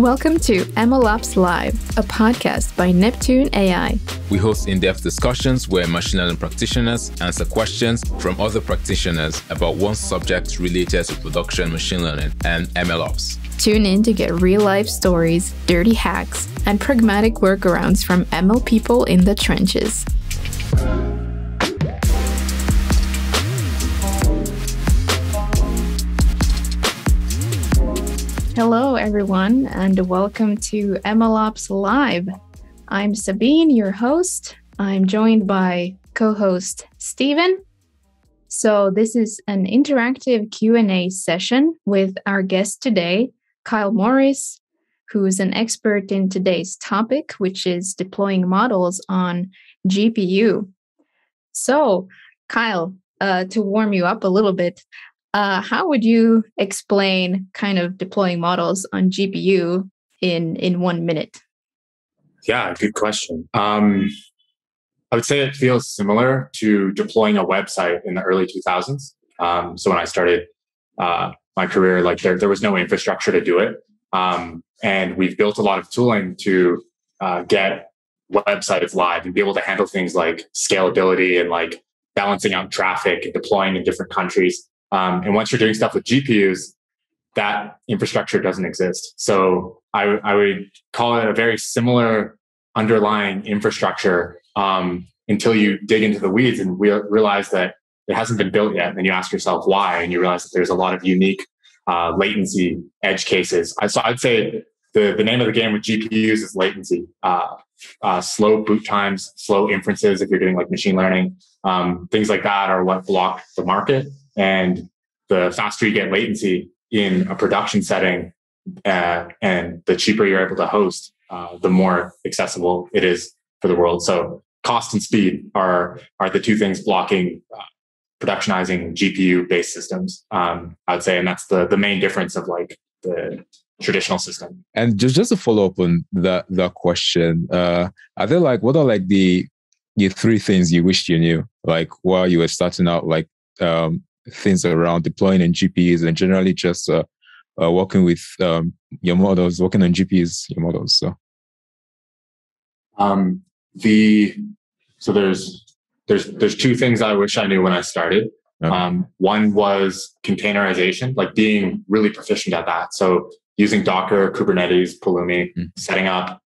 Welcome to MLOps Live, a podcast by Neptune AI. We host in-depth discussions where machine learning practitioners answer questions from other practitioners about one subject related to production machine learning and MLOps. Tune in to get real-life stories, dirty hacks, and pragmatic workarounds from ML people in the trenches. Hello, everyone, and welcome to MLOps Live. I'm Sabine, your host. I'm joined by co-host Steven. So this is an interactive Q&A session with our guest today, Kyle Morris, who's an expert in today's topic, which is deploying models on GPU. So, Kyle, to warm you up a little bit, how would you explain kind of deploying models on GPU in 1 minute? Yeah, good question. I would say it feels similar to deploying a website in the early 2000s. So when I started my career, like there was no infrastructure to do it. And we've built a lot of tooling to get websites live and be able to handle things like scalability and like balancing out traffic and deploying in different countries. And once you're doing stuff with GPUs, that infrastructure doesn't exist. So I would call it a very similar underlying infrastructure until you dig into the weeds and realize that it hasn't been built yet. And then you ask yourself why, and you realize that there's a lot of unique latency edge cases. So I'd say the name of the game with GPUs is latency. Slow boot times, slow inferences if you're doing like machine learning. Things like that are what block the market. And the faster you get latency in a production setting and the cheaper you're able to host, the more accessible it is for the world. So cost and speed are the two things blocking productionizing GPU-based systems, I would say. And that's the main difference of like the traditional system. And just to follow up on that question, what are like the three things you wished you knew, like while you were starting out, like things around deploying in GPUs and generally just working with your models, working on GPUs, your models. So, there's two things I wish I knew when I started. Okay. One was containerization, like being really proficient at that. So using Docker, Kubernetes, Pulumi, setting up,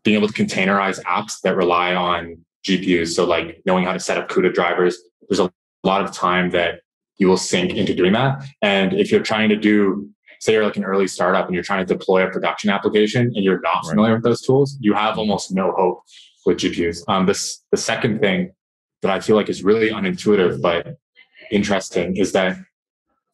being able to containerize apps that rely on GPUs. So like knowing how to set up CUDA drivers. There's a lot of time that you will sink into doing that. And if you're trying to do, say you're like an early startup and you're trying to deploy a production application and you're not familiar with those tools, you have almost no hope with GPUs. The second thing that I feel like is really unintuitive but interesting is that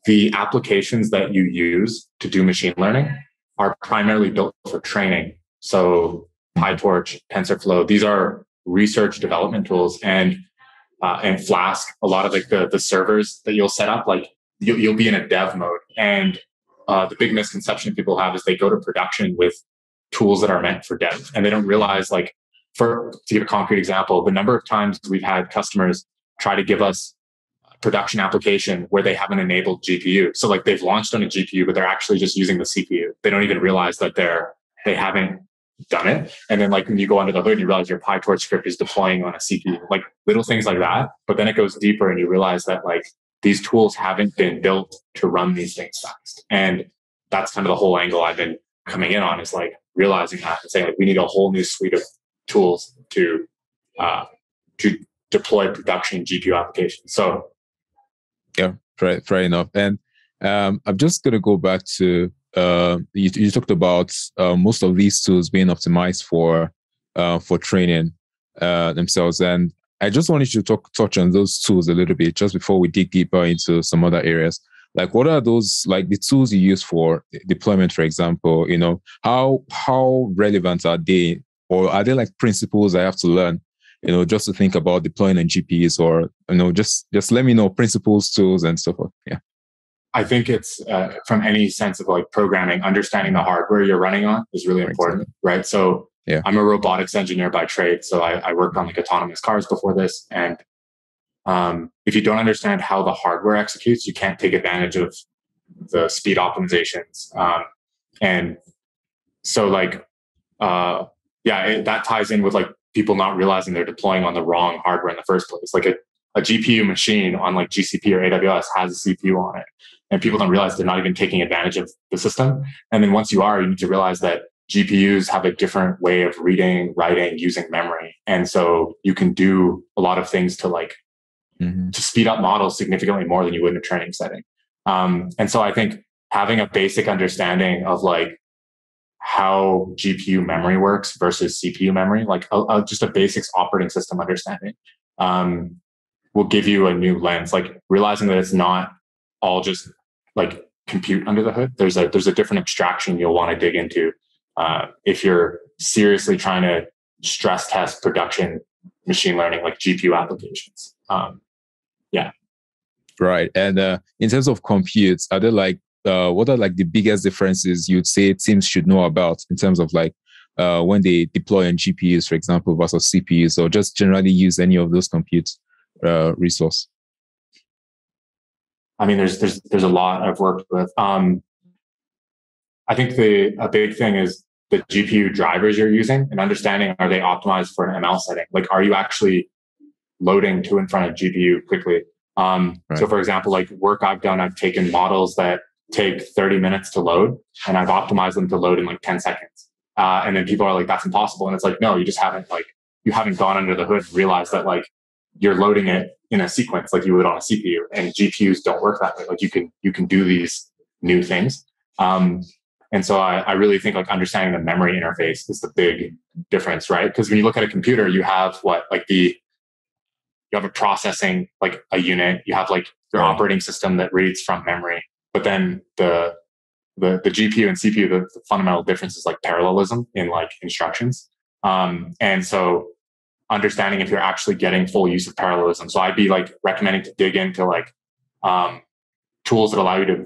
the applications that you use to do machine learning are primarily built for training. So PyTorch, TensorFlow, these are research development tools, and Flask, a lot of like the servers that you'll set up, like you'll be in a dev mode. And the big misconception people have is they go to production with tools that are meant for dev, and they don't realize, like, to give a concrete example, the number of times we've had customers try to give us a production application where they haven't enabled GPU. So like they've launched on a GPU, but they're actually just using the CPU. They don't even realize that they haven't done it. And then like when you go under the hood, you realize your PyTorch script is deploying on a CPU, like little things like that. But then it goes deeper and you realize that like these tools haven't been built to run these things fast. And that's kind of the whole angle I've been coming in on, is like realizing that and saying like, we need a whole new suite of tools to deploy production GPU applications. So yeah, fair enough. And I'm just going to go back to you talked about most of these tools being optimized for training themselves, and I just wanted you to touch on those tools a little bit just before we dig deeper into some other areas. Like, what are those, like the tools you use for deployment, for example? You know, how relevant are they, or are they like principles I have to learn? You know, just to think about deploying on GPUs, or just let me know principles, tools, and so forth. Yeah. I think it's from any sense of like programming, understanding the hardware you're running on is really important, right? So yeah. I'm a robotics engineer by trade. So I worked on like autonomous cars before this. And if you don't understand how the hardware executes, you can't take advantage of the speed optimizations. And So like, that ties in with like people not realizing they're deploying on the wrong hardware in the first place. Like a GPU machine on like GCP or AWS has a CPU on it, and people don't realize they're not even taking advantage of the system. And then once you are, you need to realize that GPUs have a different way of reading, writing, using memory. And so you can do a lot of things to like, to speed up models significantly more than you would in a training setting. And so I think having a basic understanding of like how GPU memory works versus CPU memory, like just a basics operating system understanding, will give you a new lens, like realizing that it's not all just like compute under the hood. There's a different abstraction you'll want to dig into if you're seriously trying to stress test production machine learning, like GPU applications. Right. And in terms of compute, are there like, what are like the biggest differences you'd say teams should know about in terms of like when they deploy on GPUs, for example, versus CPUs, or just generally use any of those compute resource? I mean, there's a lot I've worked with. I think a big thing is the GPU drivers you're using and understanding, are they optimized for an ML setting? Like, are you actually loading to in front of GPU quickly? Right. So for example, like work I've done, I've taken models that take 30 minutes to load and I've optimized them to load in like 10 seconds. And then people are like, that's impossible. And it's like, no, you haven't gone under the hood and realized that like you're loading it in a sequence like you would on a CPU, and GPUs don't work that way. Like you can do these new things. And so I really think like understanding the memory interface is the big difference, right? Because when you look at a computer, you have you have a processing, like a unit, you have like your operating system that reads from memory, but then the GPU and CPU, the fundamental difference is like parallelism in like instructions. And so understanding if you're actually getting full use of parallelism. So I'd be like recommending to dig into like tools that allow you to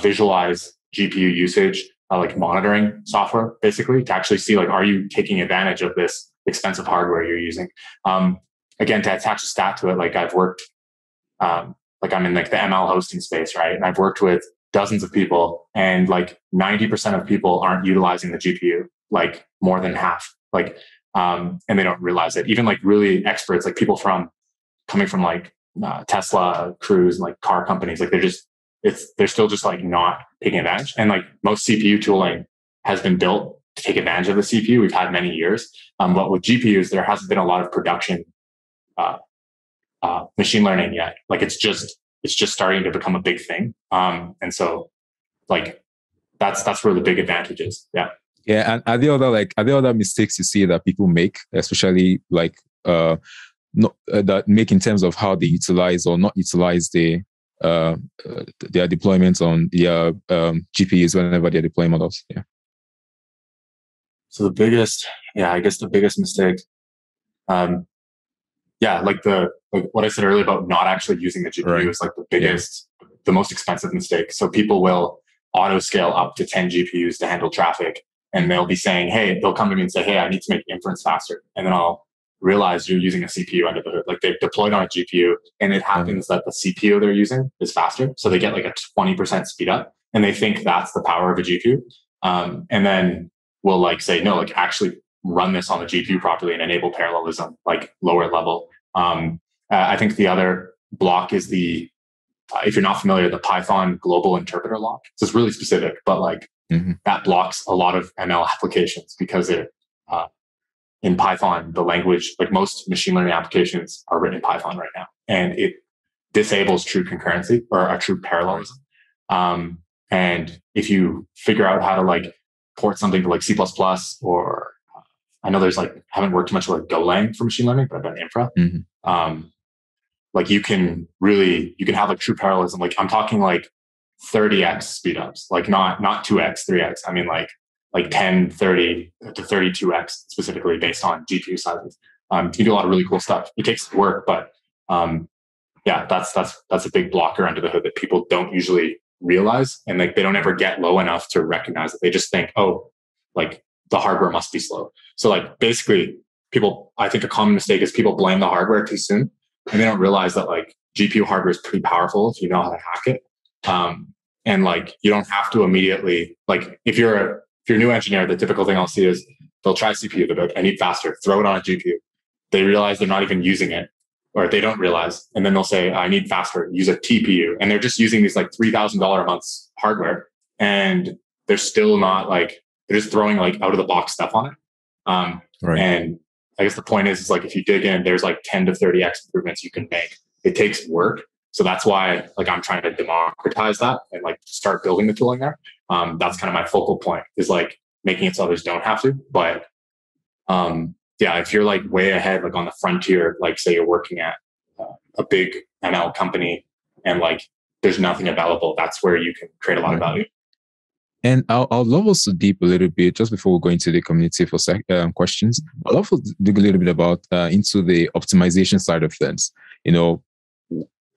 visualize GPU usage, like monitoring software, basically, to actually see like, are you taking advantage of this expensive hardware you're using? Again, to attach a stat to it, like I've worked, like I'm in like the ML hosting space, right? And I've worked with dozens of people, and like 90% of people aren't utilizing the GPU, like more than half, like, and they don't realize it. Even like really experts, like people coming from like Tesla, Cruise, and like car companies, like they're still just like not taking advantage. And like most CPU tooling has been built to take advantage of the CPU. We've had many years, but with GPUs, there hasn't been a lot of production machine learning yet. Like it's just starting to become a big thing. And so like that's where the big advantage is. Yeah. Yeah. And are there other mistakes you see that people make, especially like that make in terms of how they utilize or not utilize their deployments on their GPUs whenever they're deploying models? Yeah. So the biggest mistake, like what I said earlier about not actually using the GPU is like the biggest, the most expensive mistake. So people will auto scale up to 10 GPUs to handle traffic, and they'll be saying, hey, they'll come to me and say, hey, I need to make inference faster. And then I'll realize you're using a CPU under the hood. Like they've deployed on a GPU, and it happens that the CPU they're using is faster. So they get like a 20% speed up, and they think that's the power of a GPU. And then we'll like say, no, like actually run this on the GPU properly and enable parallelism, like lower level. I think the other block is if you're not familiar, the Python global interpreter lock. So it's really specific, but like that blocks a lot of ML applications because in Python, the language, like most machine learning applications are written in Python right now, and it disables true concurrency or a true parallelism. And if you figure out how to like port something to like C++, or I know there's like, I haven't worked much with like Golang for machine learning, but I've done infra. Like you can have like true parallelism. Like I'm talking like 30x speedups, like not 2x, 3x. I mean like 10, 30 to 32x specifically based on GPU sizes. You can do a lot of really cool stuff. It takes work, but that's a big blocker under the hood that people don't usually realize, and like they don't ever get low enough to recognize it. They just think, oh, like the hardware must be slow. So like basically I think a common mistake is people blame the hardware too soon, and they don't realize that like GPU hardware is pretty powerful if you know how to hack it. And like you don't have to immediately, like if you're if you're a new engineer, the typical thing I'll see is they'll try CPU, they'll be like, I need faster, throw it on a GPU. They realize they're not even using it, or they don't realize. And then they'll say, I need faster, use a TPU. And they're just using these like $3,000 a month hardware. And they're still not like, they're just throwing like out of the box stuff on it. Right. And I guess the point is like, if you dig in, there's like 10 to 30x improvements you can make. It takes work. So that's why like I'm trying to democratize that and like start building the tooling there. That's kind of my focal point, is like making it so others don't have to. But yeah, if you're like way ahead, like on the frontier, like say you're working at a big ML company and like there's nothing available, that's where you can create a lot of value. And I'll love us to deep a little bit just before we go into the community for questions. I'd love to dig a little bit about into the optimization side of things. You know,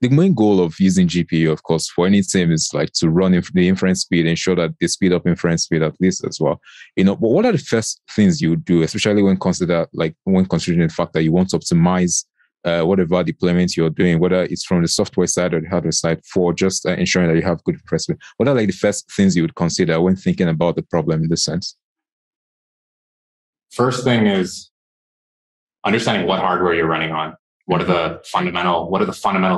the main goal of using GPU, of course, for any team is like to run the inference speed, ensure that they speed up inference speed at least as well. You know, but what are the first things you would do, especially when considering the fact that you want to optimize whatever deployment you're doing, whether it's from the software side or the hardware side, for just ensuring that you have good inference speed? What are like the first things you would consider when thinking about the problem in this sense? First thing is understanding what hardware you're running on. What are the fundamental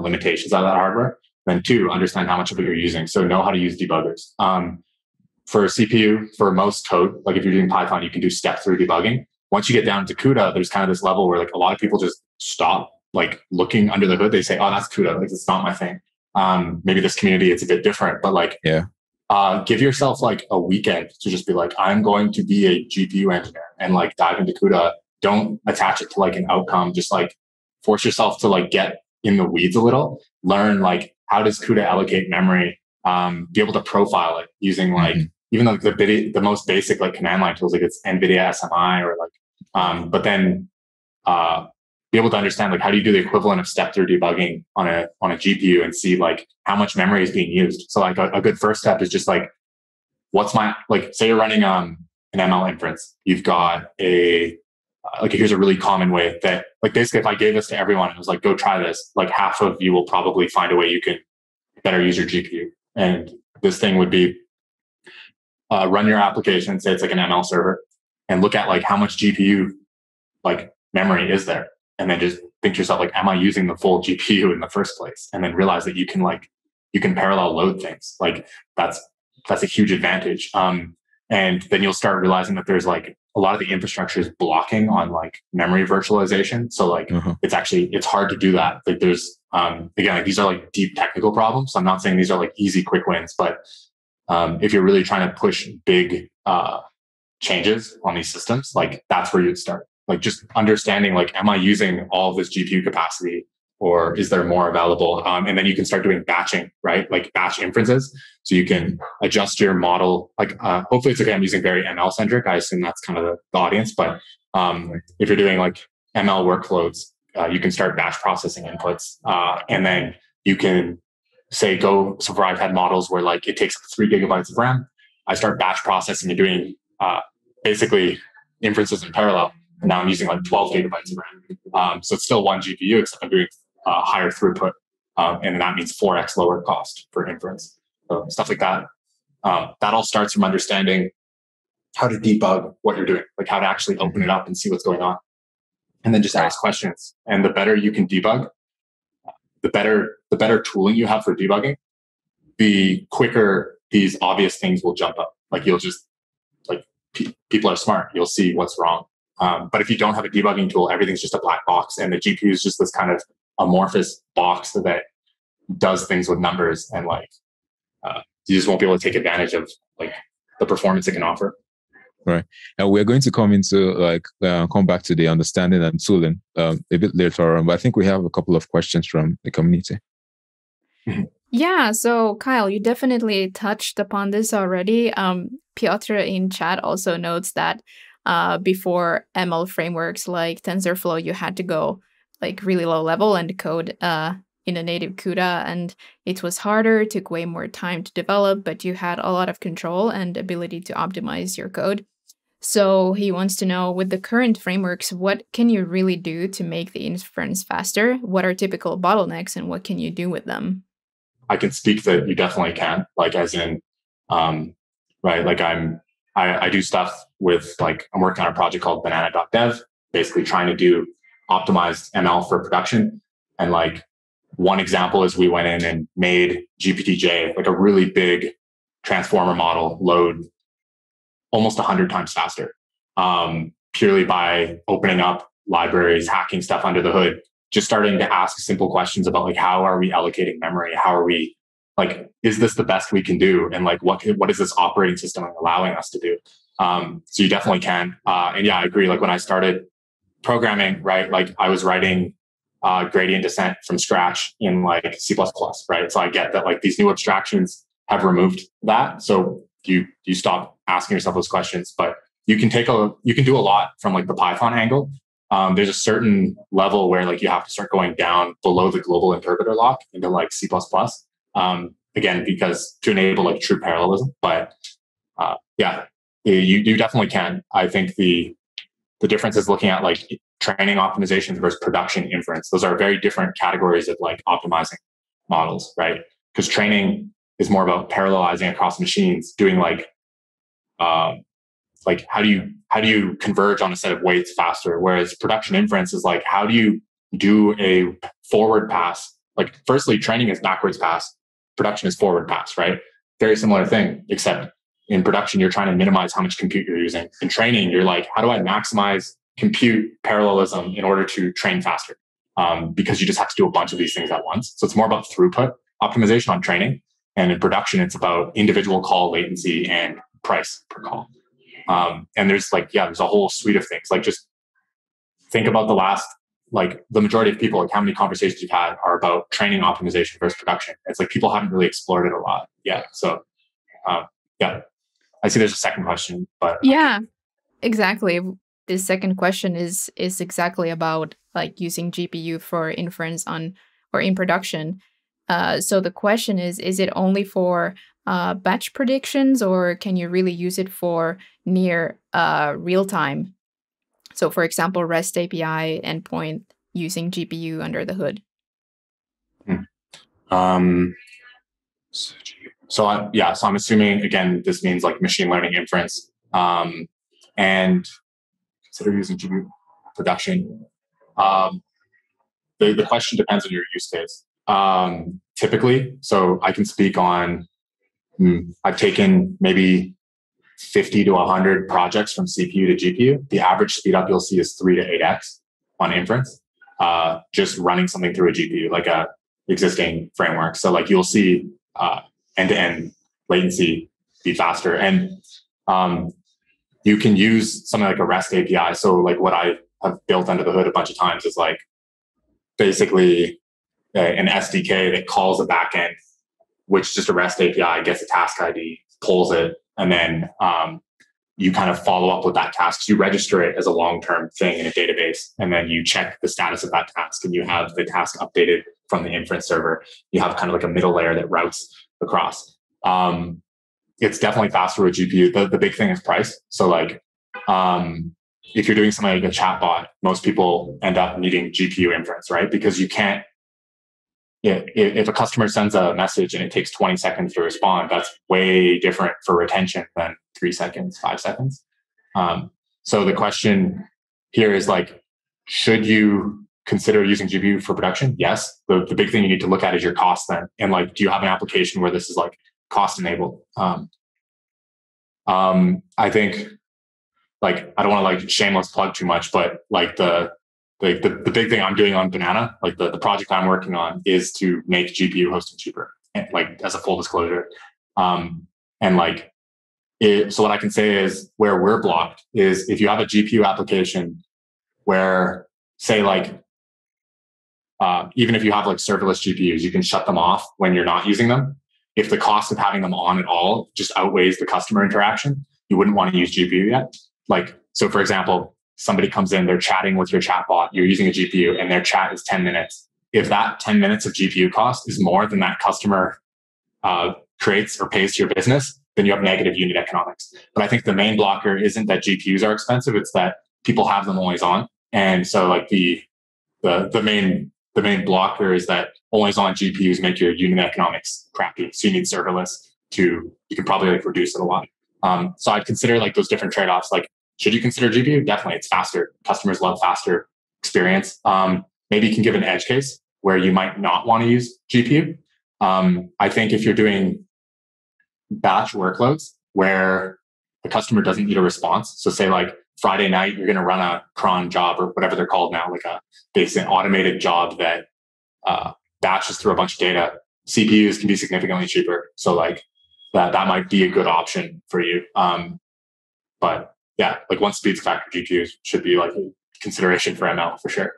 limitations of that hardware? Then two, understand how much of it you're using. So know how to use debuggers. For CPU, for most code, like if you're doing Python, you can do step-through debugging. Once you get down to CUDA, there's kind of this level where like a lot of people just stop like looking under the hood. They say, oh, that's CUDA. Like, it's not my thing. Maybe this community, it's a bit different, but like, give yourself like a weekend to just be like, I'm going to be a GPU engineer and like dive into CUDA. Don't attach it to like an outcome. Just like force yourself to like get in the weeds a little, learn like, how does CUDA allocate memory? Be able to profile it using like, even like the most basic like command line tools, like it's NVIDIA SMI or like, but then be able to understand like, how do you do the equivalent of step-through debugging on a GPU and see like how much memory is being used. So like a good first step is just like, what's my, like, say you're running an ML inference, you've got like here's a really common way that like basically if I gave this to everyone and was like, go try this, like half of you will probably find a way you can better use your GPU. And this thing would be run your application, say it's like an ML server, and look at like how much GPU like memory is there. And then just think to yourself, like, am I using the full GPU in the first place? And then realize that you can parallel load things. Like that's a huge advantage. And then you'll start realizing that there's like a lot of the infrastructure is blocking on like memory virtualization. So like it's hard to do that. Like there's again, like these are like deep technical problems. So I'm not saying these are like easy quick wins, but if you're really trying to push big changes on these systems, like that's where you'd start. Like just understanding like, am I using all of this GPU capacity, or is there more available? And then you can start doing batching, right? Like batch inferences. So you can adjust your model. Like hopefully it's okay. I'm using very ML centric. I assume that's kind of the audience. But if you're doing like ML workloads, you can start batch processing inputs. And then you can say so far I've had models where like it takes 3 gigabytes of RAM. I start batch processing and doing basically inferences in parallel. And now I'm using like 12 gigabytes of RAM. So it's still one GPU, except I'm doing higher throughput. And that means 4x lower cost for inference. So stuff like that. That all starts from understanding how to debug what you're doing, like how to actually open it up and see what's going on. And then just ask questions. And the better you can debug, the better tooling you have for debugging, the quicker these obvious things will jump up. Like you'll just, like people are smart. You'll see what's wrong. But if you don't have a debugging tool, everything's just a black box, and the GPU is just this kind of amorphous box that does things with numbers, and like you just won't be able to take advantage of like the performance it can offer. Right. And we're going to come into like come back to the understanding and tooling a bit later on. But I think we have a couple of questions from the community. Yeah, so Kyle, you definitely touched upon this already. Piotr in chat also notes that before ML frameworks like TensorFlow, you had to go like really low level and code in a native CUDA, and it was harder, took way more time to develop, but you had a lot of control and ability to optimize your code. So he wants to know, with the current frameworks, what can you really do to make the inference faster? What are typical bottlenecks and what can you do with them? I can speak that you definitely can, like as in, right, like I'm I do stuff with like, I'm working on a project called banana.dev, basically trying to do optimized ML for production. And like one example is we went in and made GPTJ, like a really big transformer model, load almost 100 times faster, purely by opening up libraries, hacking stuff under the hood, just starting to ask simple questions about like, how are we allocating memory? How are we, like, is this the best we can do? And like, what is this operating system allowing us to do? So you definitely can. And yeah, I agree. Like when I started programming, right, like I was writing gradient descent from scratch in like C++, right? So I get that like these new abstractions have removed that. So you stop asking yourself those questions, but you can do a lot from like the Python angle. There's a certain level where like you have to start going down below the global interpreter lock into like C++. Again, because to enable like true parallelism, but yeah, you definitely can. I think the difference is looking at like training optimizations versus production inference. Those are very different categories of like optimizing models, right? Because training is more about parallelizing across machines, doing like how do you converge on a set of weights faster? Whereas production inference is like, how do you do a forward pass? Like firstly, training is backwards pass, production is forward pass, right? Very similar thing, except in production, you're trying to minimize how much compute you're using. In training, you're like, how do I maximize compute parallelism in order to train faster? Because you just have to do a bunch of these things at once. So it's more about throughput optimization on training. And in production, it's about individual call latency and price per call. And there's like, yeah, there's a whole suite of things. Like just think about the majority of people, like how many conversations you've had are about training optimization versus production. It's like people haven't really explored it a lot yet. So yeah, I see there's a second question, but yeah, exactly. This second question is exactly about like using GPU for inference or in production. So the question is it only for batch predictions, or can you really use it for near real time? So for example, REST API endpoint using GPU under the hood. So I'm assuming, again, this means like machine learning inference, and consider using GPU production. The question depends on your use case. Typically, so I can speak on, I've taken maybe 50 to 100 projects from CPU to GPU. The average speed up you'll see is 3 to 8x on inference, just running something through a GPU, like a existing framework. So like you'll see end-to-end latency be faster. And you can use something like a REST API. So like what I have built under the hood a bunch of times is like basically an SDK that calls a backend, which is just a REST API, gets a task ID, pulls it, and then you kind of follow up with that task. So you register it as a long-term thing in a database, and then you check the status of that task, and you have the task updated from the inference server. You have kind of like a middle layer that routes across. It's definitely faster with GPU. The big thing is price. So like if you're doing something like a chatbot, most people end up needing GPU inference, right? Because you can't, if a customer sends a message and it takes 20 seconds to respond, that's way different for retention than 3 seconds, 5 seconds. So the question here is like, should you consider using GPU for production? Yes. The big thing you need to look at is your cost then. And like, do you have an application where this is like cost enabled? I think like, I don't want to like shameless plug too much, but like the big thing I'm doing on Banana, like the project I'm working on, is to make GPU hosting cheaper, and like as a full disclosure. And like, so what I can say is where we're blocked is if you have a GPU application where, say like, even if you have like serverless GPUs, you can shut them off when you're not using them. If the cost of having them on at all just outweighs the customer interaction, you wouldn't want to use GPU yet. Like, so for example, somebody comes in, they're chatting with your chatbot, you're using a GPU, and their chat is 10 minutes. If that 10 minutes of GPU cost is more than that customer creates or pays to your business, then you have negative unit economics. But I think the main blocker isn't that GPUs are expensive, it's that people have them always on. And so like the main blocker is that always on GPUs make your unit economics crappy. So you need serverless you can probably like reduce it a lot. So I'd consider like those different trade-offs. Like, should you consider GPU? Definitely, it's faster. Customers love faster experience. Maybe you can give an edge case where you might not want to use GPU. I think if you're doing batch workloads where the customer doesn't need a response, so say like Friday night, you're going to run a cron job or whatever they're called now, like a basic automated job that batches through a bunch of data. CPUs can be significantly cheaper. So like that might be a good option for you. But yeah, like once speed's a factor, GPUs should be like a consideration for ML for sure.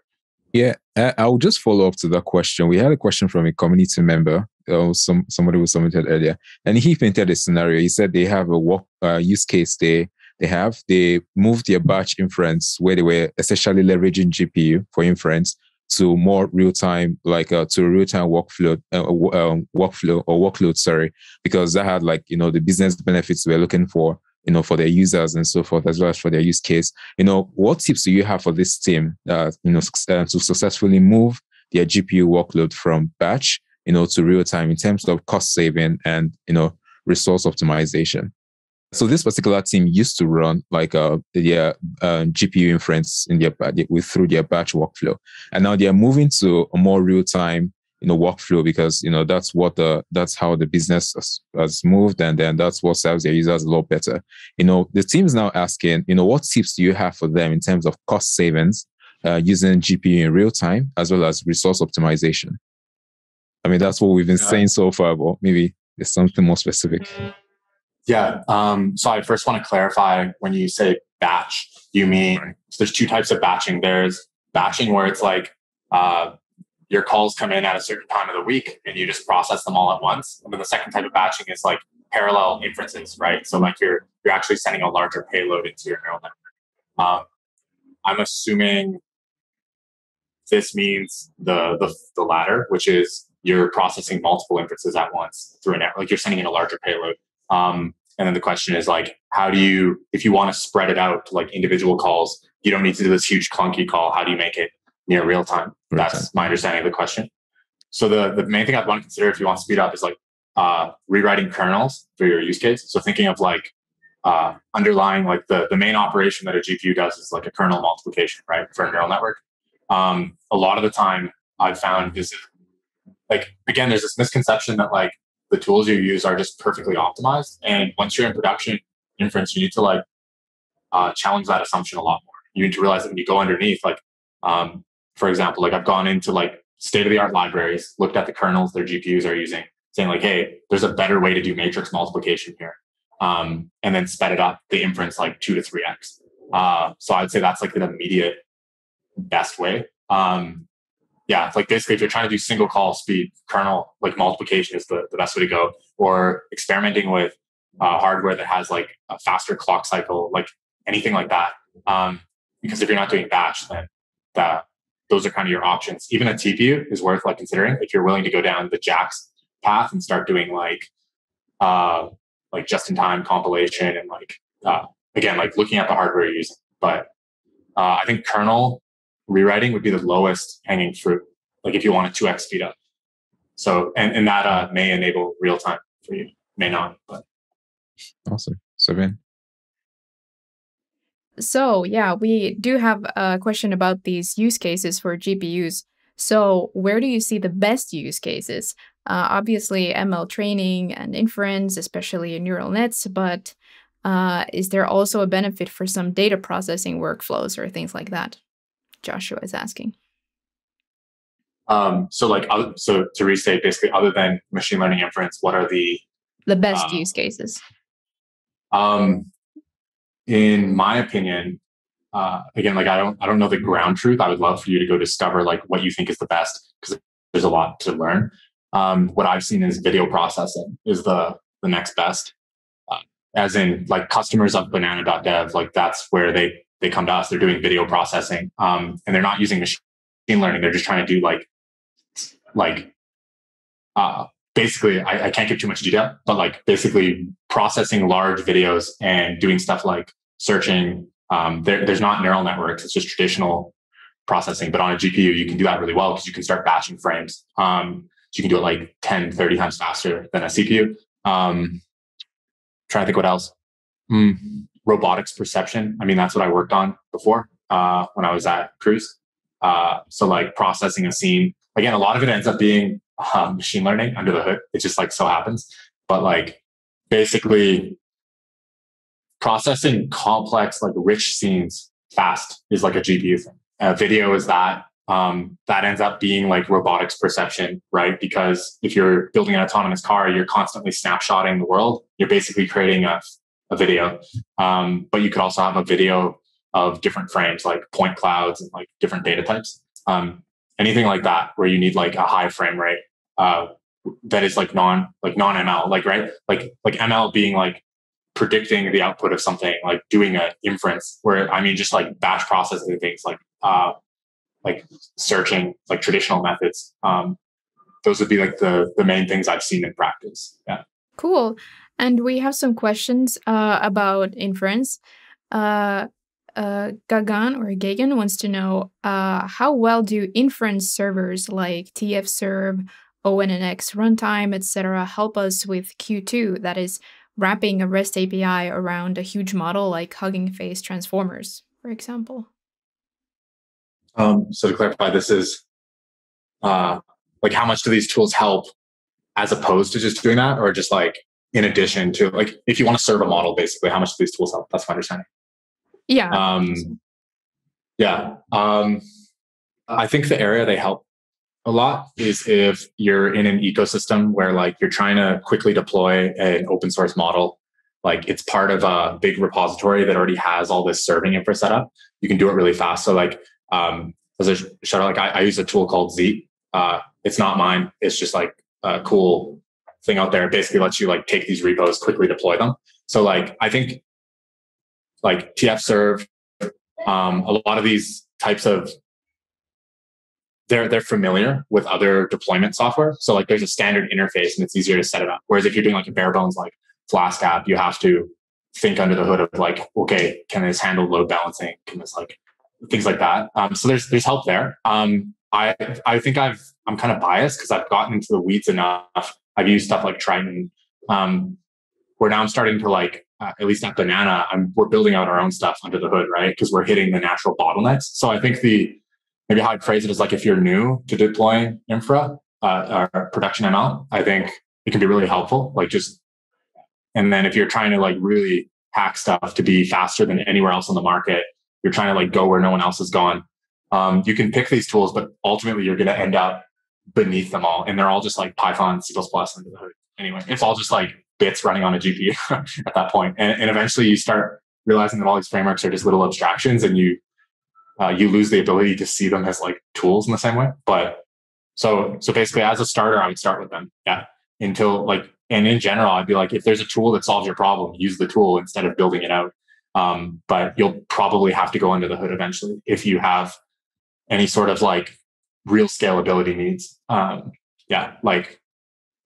Yeah, I'll just follow up to that question. We had a question from a community member, somebody who submitted earlier, and he painted a scenario. He said they have a work use case they moved their batch inference where they were essentially leveraging GPU for inference to more real time, like to a real time workflow or workload. Sorry, because that had like the business benefits we're looking for. For their users and so forth, as well as for their use case. What tips do you have for this team, to successfully move their GPU workload from batch, to real time in terms of cost saving and, resource optimization? So this particular team used to run like their GPU inference through their batch workflow, and now they are moving to a more real time workflow because that's how the business has moved, and then that's what serves their users a lot better. The team is now asking, what tips do you have for them in terms of cost savings using GPU in real time as well as resource optimization? I mean, that's what we've been saying so far, but maybe there's something more specific. Yeah. So I first want to clarify, when you say batch, you mean so there's two types of batching. There's batching where it's like your calls come in at a certain time of the week and you just process them all at once. And then the second type of batching is like parallel inferences, right? So like you're actually sending a larger payload into your neural network. I'm assuming this means the latter, which is you're processing multiple inferences at once through a network. Like you're sending in a larger payload. And then the question is like, how do you, if you want to spread it out to like individual calls, you don't need to do this huge clunky call. How do you make it near real time? That's my understanding of the question. So the main thing I'd want to consider if you want to speed up is like rewriting kernels for your use case. So thinking of like underlying like the main operation that a GPU does is like a kernel multiplication, right, for a neural network. A lot of the time I've found is like, again, there's this misconception that like the tools you use are just perfectly optimized. And once you're in production inference, you need to like challenge that assumption a lot more. You need to realize that when you go underneath, like, for example, like I've gone into like state-of-the-art libraries, looked at the kernels their GPUs are using, saying like, hey, there's a better way to do matrix multiplication here. And then sped it up the inference like 2 to 3x. So I'd say that's like the immediate best way. Yeah, it's like basically if you're trying to do single call speed, kernel like multiplication is the best way to go, or experimenting with hardware that has like a faster clock cycle, like anything like that. Because if you're not doing batch, then those are kind of your options. Even a TPU is worth like considering if you're willing to go down the JAX path and start doing like just-in-time compilation and like again, like looking at the hardware you're using. But I think kernel rewriting would be the lowest hanging fruit, like if you want a 2x speed up. So, and that may enable real time for you, may not, but. Awesome. Sabine? So yeah, we do have a question about these use cases for GPUs. So where do you see the best use cases? Obviously ML training and inference, especially in neural nets, but is there also a benefit for some data processing workflows or things like that? Joshua is asking. So to restate, basically, other than machine learning inference, what are the best use cases? In my opinion, again, like I don't know the ground truth. I would love for you to go discover like what you think is the best, because there's a lot to learn. What I've seen is video processing is the next best. As in like customers of banana.dev, like that's where they come to us. They're doing video processing, and they're not using machine learning. They're just trying to do basically, I can't give too much detail, but like basically processing large videos and doing stuff like searching. There's not neural networks. It's just traditional processing. But on a GPU, you can do that really well because you can start batching frames. So you can do it like 10, 30 times faster than a CPU. Trying to think what else. robotics perception. I mean, that's what I worked on before when I was at Cruise. So like processing a scene, again, a lot of it ends up being machine learning under the hood. It just like so happens. But like basically processing complex, like rich scenes fast is like a GPU thing. Video is that. That ends up being like robotics perception, right? Because if you're building an autonomous car, you're constantly snapshotting the world. You're basically creating a video. But you could also have a video of different frames, like point clouds and like different data types. Anything like that, where you need like a high frame rate that is like non ML, like right, like ML being like predicting the output of something, like doing an inference, where I mean just like batch processing things, like searching, like traditional methods. Those would be like the main things I've seen in practice. Yeah. Cool. And we have some questions about inference. Gagan wants to know how well do inference servers like TF-Serve, ONNX runtime, etc. help us with Q2, that is wrapping a REST API around a huge model like Hugging Face transformers, for example? So to clarify, this is like how much do these tools help as opposed to just doing that, or just like in addition to, like if you want to serve a model, basically, how much do these tools help? That's my understanding. Yeah. Yeah. I think the area they help a lot is if you're in an ecosystem where like you're trying to quickly deploy an open source model, like it's part of a big repository that already has all this serving infra set up. You can do it really fast. So like as a shout out, like I use a tool called Z. It's not mine. It's just like a cool thing out there. It basically lets you like take these repos, quickly deploy them. So like I think like TF-Serve, a lot of these types of they're familiar with other deployment software. So like there's a standard interface and it's easier to set it up. Whereas if you're doing like a bare bones like Flask app, you have to think under the hood of like, okay, can this handle load balancing? Can this like things like that? So there's help there. I think I'm kind of biased because I've gotten into the weeds enough. I've used stuff like Triton, where now I'm starting to like, at least at Banana, we're building out our own stuff under the hood, right? Because we're hitting the natural bottlenecks. So I think maybe how I'd phrase it is like, if you're new to deploying infra or production ML, I think it can be really helpful. Like and then if you're trying to like really hack stuff to be faster than anywhere else on the market, you're trying to like go where no one else has gone. You can pick these tools, but ultimately you're going to end up beneath them all. And they're all just like Python, C++ under the hood. Anyway, it's all just like bits running on a GPU at that point. And eventually you start realizing that all these frameworks are just little abstractions, and you lose the ability to see them as like tools in the same way. But so basically as a starter, I would start with them. Yeah. Until like, and in general, I'd be like, if there's a tool that solves your problem, use the tool instead of building it out. But you'll probably have to go under the hood eventually if you have any sort of like real scalability needs. And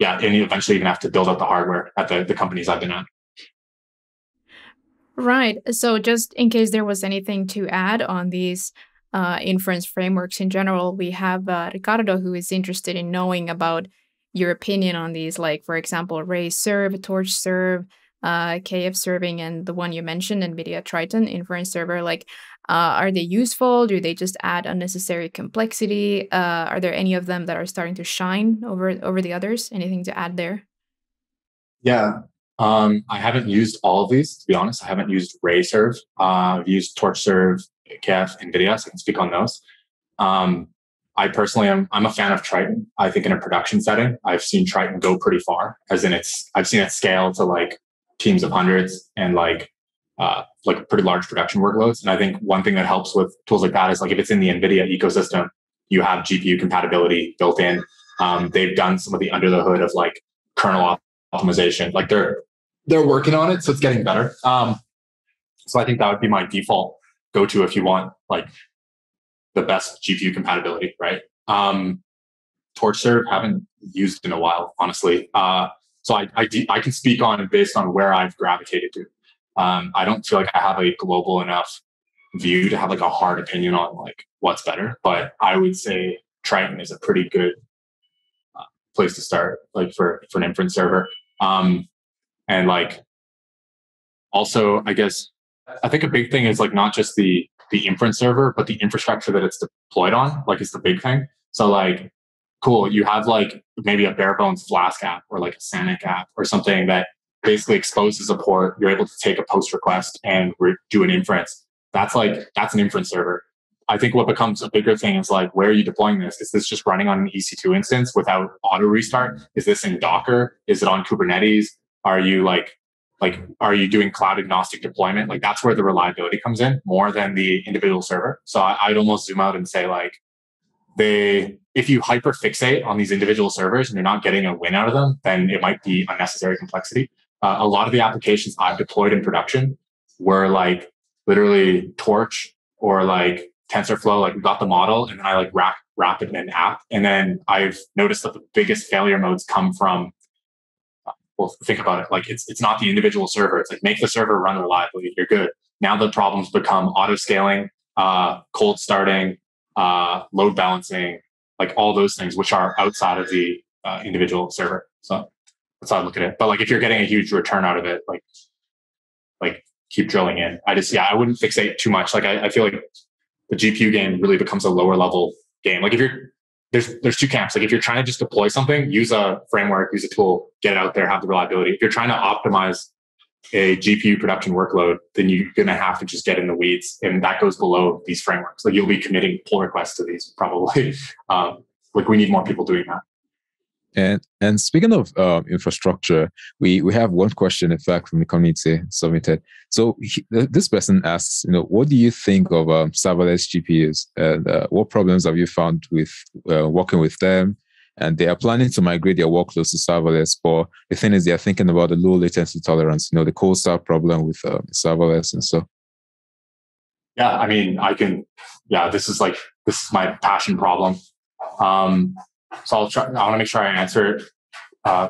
you eventually even have to build out the hardware at the companies I've been at. Right. So just in case there was anything to add on these inference frameworks in general, we have Ricardo, who is interested in knowing about your opinion on these, like, for example, Ray Serve, Torch Serve, KF Serving, and the one you mentioned, NVIDIA Triton Inference Server. Like, are they useful? Do they just add unnecessary complexity? Are there any of them that are starting to shine over the others? Anything to add there? Yeah. I haven't used all of these, to be honest. I haven't used Ray Serve. I've used Torch Serve, KF, NVIDIA, so I can speak on those. I personally I'm a fan of Triton. I think in a production setting, I've seen Triton go pretty far, as in I've seen it scale to like teams of hundreds and like pretty large production workloads. And I think one thing that helps with tools like that is like if it's in the NVIDIA ecosystem, you have GPU compatibility built in. They've done some of the under the hood of like kernel optimization. Like they're working on it, so it's getting better. So I think that would be my default go-to if you want like the best GPU compatibility, right? Torch Serve haven't used in a while, honestly. So I can speak on it based on where I've gravitated to. I don't feel like I have a global enough view to have like a hard opinion on like what's better, but I would say Triton is a pretty good place to start, like for an inference server. And like Also, I think a big thing is like not just the inference server, but the infrastructure that it's deployed on, like is the big thing. So like, cool, you have like maybe a bare bones Flask app or like a Sanic app or something that basically exposes a port. You're able to take a post request and do an inference. That's an inference server. I think what becomes a bigger thing is like, where are you deploying this? Is this just running on an EC2 instance without auto restart? Is this in Docker? Is it on Kubernetes? Are you are you doing cloud agnostic deployment? Like that's where the reliability comes in more than the individual server. So I'd almost zoom out and say like, if you hyper fixate on these individual servers and you're not getting a win out of them, then it might be unnecessary complexity. A lot of the applications I've deployed in production were like literally Torch or like TensorFlow. Like we got the model and then I like wrap it in an app. And then I've noticed that the biggest failure modes come from, well, think about it. Like it's not the individual server. It's like make the server run reliably. You're good. Now the problems become auto scaling, cold starting, load balancing, like all those things, which are outside of the individual server. So that's how I look at it. But like if you're getting a huge return out of it, like keep drilling in. I wouldn't fixate too much. Like I feel like the GPU game really becomes a lower level game. Like if there's two camps. Like if you're trying to just deploy something, use a framework, use a tool, get it out there, have the reliability. If you're trying to optimize a GPU production workload, then you're going to have to just get in the weeds. And that goes below these frameworks. Like you'll be committing pull requests to these probably. Like we need more people doing that. And speaking of infrastructure, we have one question, in fact, from the community submitted. So this person asks, what do you think of serverless GPUs, and what problems have you found with working with them? And they are planning to migrate their workloads to serverless, but the thing is, they are thinking about the low latency tolerance, the cold start problem with serverless and so. Yeah, I mean, this is my passion problem. So I want to make sure I answer it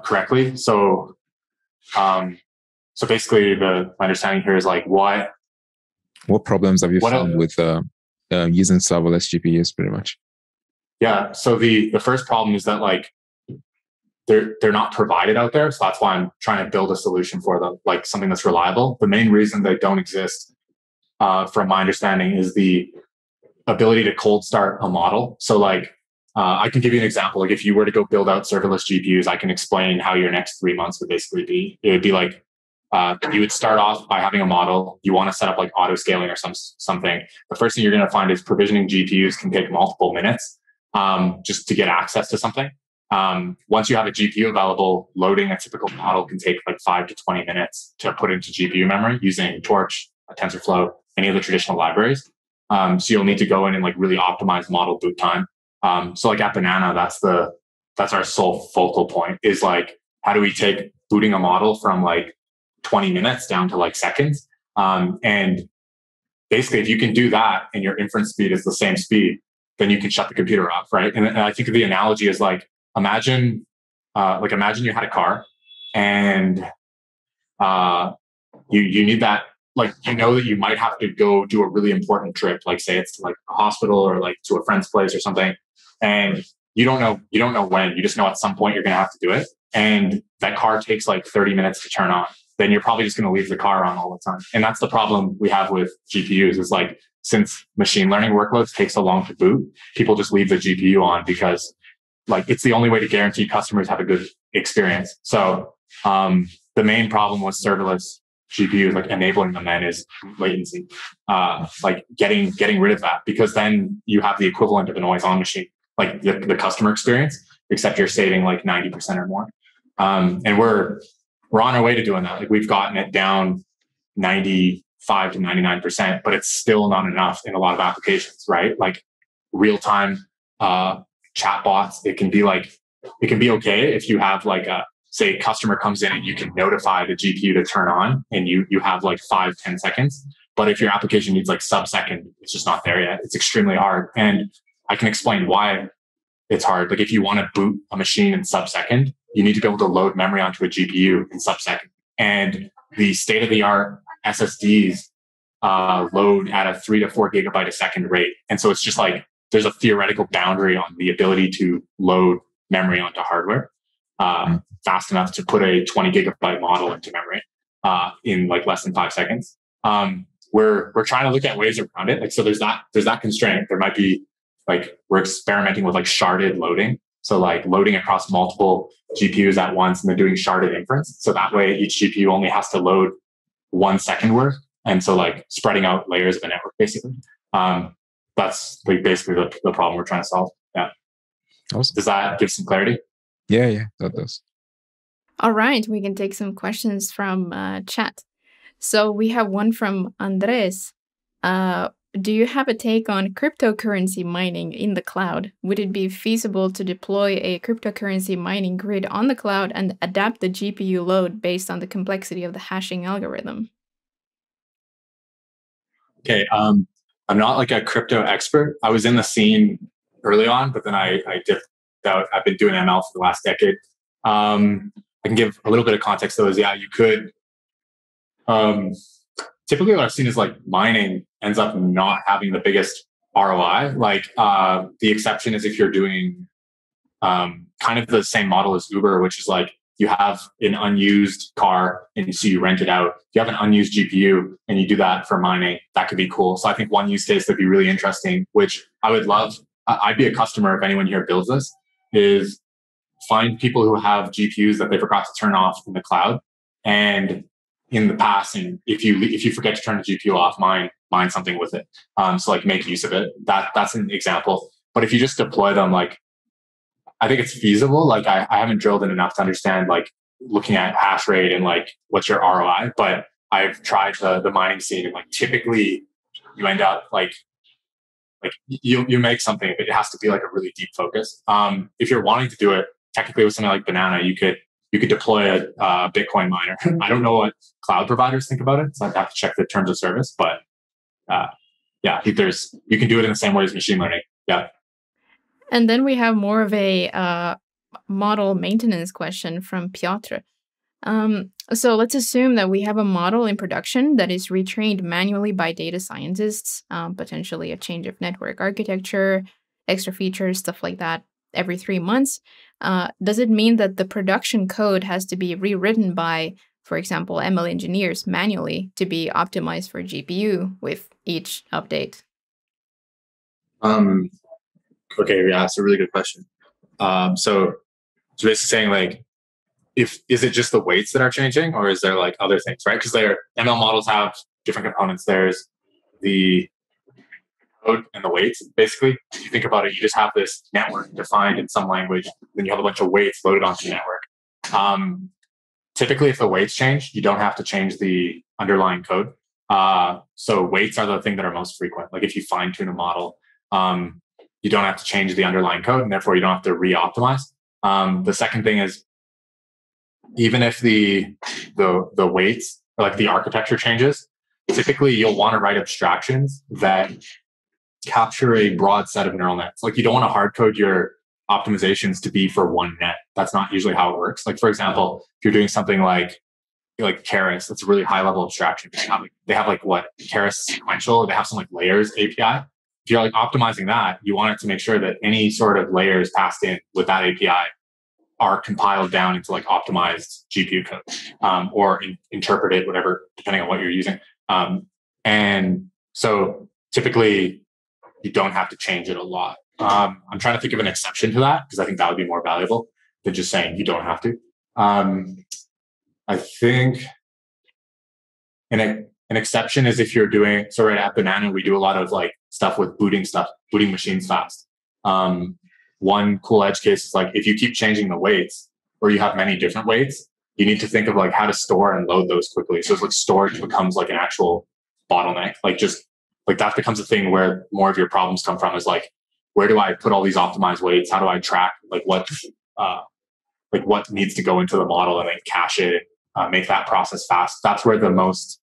correctly. So basically my understanding here is like what problems have you found with using serverless GPUs pretty much? Yeah. So the first problem is that like they're not provided out there. So that's why I'm trying to build a solution for them, like something that's reliable. The main reason they don't exist, from my understanding, is the ability to cold start a model. So like I can give you an example. Like if you were to go build out serverless GPUs, I can explain how your next 3 months would basically be. It would be like you would start off by having a model. You want to set up like auto scaling or something. The first thing you're going to find is provisioning GPUs can take multiple minutes just to get access to something. Once you have a GPU available, loading a typical model can take like 5 to 20 minutes to put into GPU memory using Torch, TensorFlow, any of the traditional libraries. So you'll need to go in and like really optimize model boot time. So like at Banana, that's our sole focal point, is like, how do we take booting a model from like 20 minutes down to like seconds? And basically if you can do that and your inference speed is the same speed, then you can shut the computer off, right? And I think the analogy is like, imagine you had a car and you need that, like, that you might have to go do a really important trip, like say it's to like a hospital or like to a friend's place or something. And you don't know when, you just know at some point you're going to have to do it. And that car takes like 30 minutes to turn on. Then you're probably just going to leave the car on all the time. And that's the problem we have with GPUs, is like, since machine learning workloads take so long to boot, people just leave the GPU on because like it's the only way to guarantee customers have a good experience. So the main problem with serverless GPUs, like enabling them, then, is latency. Like getting rid of that, because then you have the equivalent of a noise on machine, like the customer experience, except you're saving like 90% or more. And we're on our way to doing that. Like we've gotten it down 95 to 99%, but it's still not enough in a lot of applications, right? Like real-time chatbots, it can be okay if you have like say customer comes in and you can notify the GPU to turn on and you have like 5-10 seconds. But if your application needs like sub-second, it's just not there yet. It's extremely hard. And I can explain why it's hard. Like if you want to boot a machine in sub-second, you need to be able to load memory onto a GPU in sub-second. And the state-of-the-art SSDs load at a 3 to 4 gigabyte a second rate. And so it's just like there's a theoretical boundary on the ability to load memory onto hardware fast enough to put a 20 gigabyte model into memory. in like less than 5 seconds. We're trying to look at ways around it. Like, so there's that constraint. There might be like, we're experimenting with like sharded loading. So like loading across multiple GPUs at once and then doing sharded inference. So that way each GPU only has to load 1 second worth. And so like spreading out layers of a network, basically. That's like basically the problem we're trying to solve. Yeah. Awesome. Does that give some clarity? Yeah, that does. All right, we can take some questions from chat. So we have one from Andres. Do you have a take on cryptocurrency mining in the cloud? Would it be feasible to deploy a cryptocurrency mining grid on the cloud and adapt the GPU load based on the complexity of the hashing algorithm? Okay, I'm not like a crypto expert. I was in the scene early on, but then I dipped out. I've been doing ML for the last decade. I can give a little bit of context though, is you could, typically what I've seen is like mining ends up not having the biggest ROI. Like the exception is if you're doing kind of the same model as Uber, which is like you have an unused car and so you rent it out. If you have an unused GPU and you do that for mining, that could be cool. So I think one use case that'd be really interesting, which I would love, I'd be a customer if anyone here builds this, is find people who have GPUs that they forgot to turn off in the cloud. And in the past, and if you forget to turn the GPU off, mine something with it. So like make use of it. That's an example. But if you just deploy them, like I think it's feasible. Like I haven't drilled in enough to understand like looking at hash rate and like what's your ROI. But I've tried the mining scene, and like typically you end up like you make something, but it has to be like a really deep focus. If you're wanting to do it technically with something like Banana, you could deploy a Bitcoin miner. I don't know what cloud providers think about it, so I'd have to check the terms of service. But yeah, you can do it in the same way as machine learning. Yeah. And then we have more of a model maintenance question from Piotr. So let's assume that we have a model in production that is retrained manually by data scientists, potentially a change of network architecture, extra features, stuff like that, every 3 months. Does it mean that the production code has to be rewritten by, for example, ML engineers manually to be optimized for GPU with each update? Okay, yeah, that's a really good question. So basically saying like, is it just the weights that are changing, or is there like other things, right? Because ML models have different components. There's the code and the weights. Basically, if you think about it, you just have this network defined in some language, then you have a bunch of weights loaded onto the network. Typically, if the weights change, you don't have to change the underlying code. So weights are the thing that are most frequent. Like if you fine tune a model, you don't have to change the underlying code, and therefore you don't have to re-optimize. The second thing is, even if the weights or like the architecture changes, typically you'll want to write abstractions that capture a broad set of neural nets. Like you don't want to hard code your optimizations to be for one net. That's not usually how it works. Like for example, if you're doing something like Keras, that's a really high level abstraction. They have like what Keras sequential. They have some like layers API. If you're like optimizing that, you want it to make sure that any sort of layers passed in with that API are compiled down into like optimized GPU code, or interpreted, whatever, depending on what you're using. And so typically you don't have to change it a lot. I'm trying to think of an exception to that because I think that would be more valuable than just saying you don't have to. I think an exception is if you're doing, so right at Banana, we do a lot of like stuff with booting machines fast. One cool edge case is like if you keep changing the weights or you have many different weights, you need to think of like how to store and load those quickly. So it's like storage becomes like an actual bottleneck. Like just like that becomes a thing where more of your problems come from, is like, where do I put all these optimized weights? How do I track like what needs to go into the model and then cache it, make that process fast? That's where the most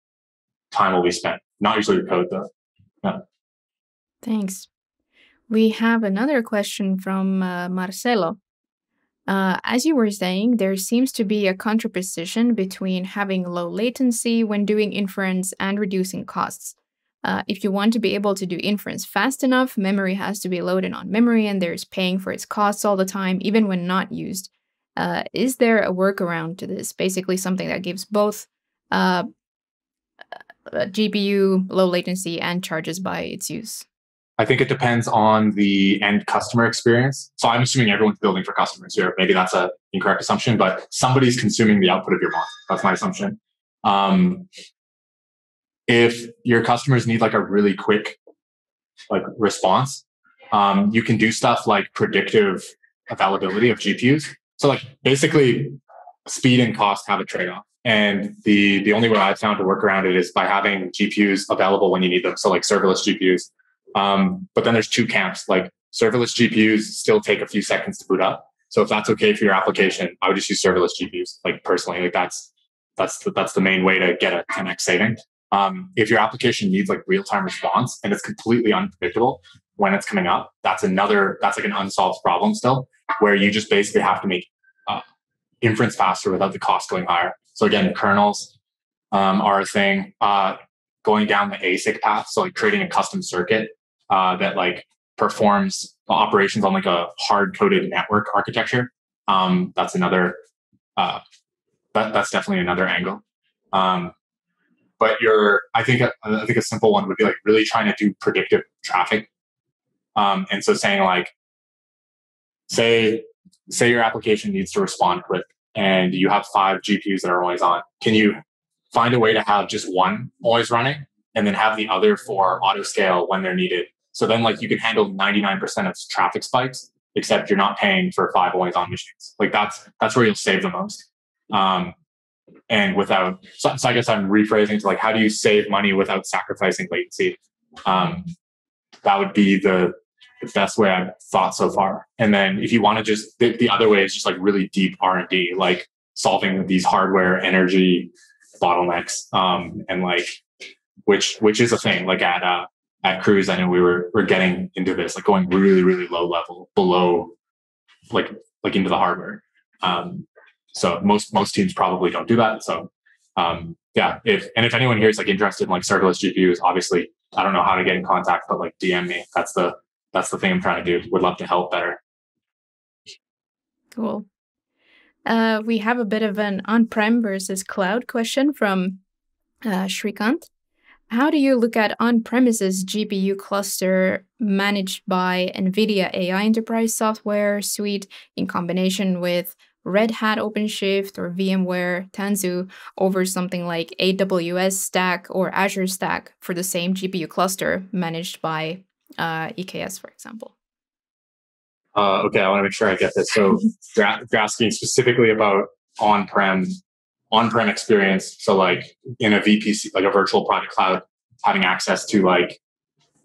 time will be spent. Not usually your code though. Yeah. Thanks. We have another question from Marcelo. As you were saying, there seems to be a contraposition between having low latency when doing inference and reducing costs. If you want to be able to do inference fast enough, memory has to be loaded on memory, and there's paying for its costs all the time, even when not used. Is there a workaround to this? Basically something that gives both uh, GPU low latency and charges by its use? I think it depends on the end customer experience. So I'm assuming everyone's building for customers here. Maybe that's an incorrect assumption, but somebody's consuming the output of your model. That's my assumption. If your customers need like a really quick response, you can do stuff like predictive availability of GPUs. So like basically speed and cost have a trade-off. And the only way I've found to work around it is by having GPUs available when you need them. So like serverless GPUs. But then there's two camps. Like serverless GPUs still take a few seconds to boot up. So if that's okay for your application, I would just use serverless GPUs. Like personally, like that's the main way to get a 10x saving. If your application needs like real-time response and it's completely unpredictable when it's coming up, that's like an unsolved problem still, where you just basically have to make inference faster without the cost going higher. So again, kernels are a thing. Going down the ASIC path, so like creating a custom circuit that like performs operations on like a hard-coded network architecture. That's another. That's definitely another angle. But I think a simple one would be like really trying to do predictive traffic. And so saying like, say your application needs to respond quick and you have 5 GPUs that are always on. Can you find a way to have just one always running and then have the other for auto scale when they're needed? So then like you can handle 99% of traffic spikes, except you're not paying for 5 always on machines. Like that's where you'll save the most. And without, so I guess I'm rephrasing to like, how do you save money without sacrificing latency? That would be the best way I've thought so far. And then if you want to just, the other way is just like really deep R&D, like solving these hardware energy bottlenecks, and like, which is a thing. Like at Cruise, I know we're getting into this, like going really, really low level below, like into the hardware. So most teams probably don't do that. So yeah, if anyone here is like interested in like serverless GPUs, obviously I don't know how to get in contact, but like DM me. That's the thing I'm trying to do. Would love to help better. Cool. We have a bit of an on-prem versus cloud question from Shrikant. How do you look at on-premises GPU cluster managed by NVIDIA AI Enterprise software suite in combination with Red Hat OpenShift or VMware Tanzu over something like AWS Stack or Azure Stack for the same GPU cluster managed by EKS, for example? Okay, I want to make sure I get this. So you're asking specifically about on-prem experience. So like in a VPC, like a virtual private cloud, having access to like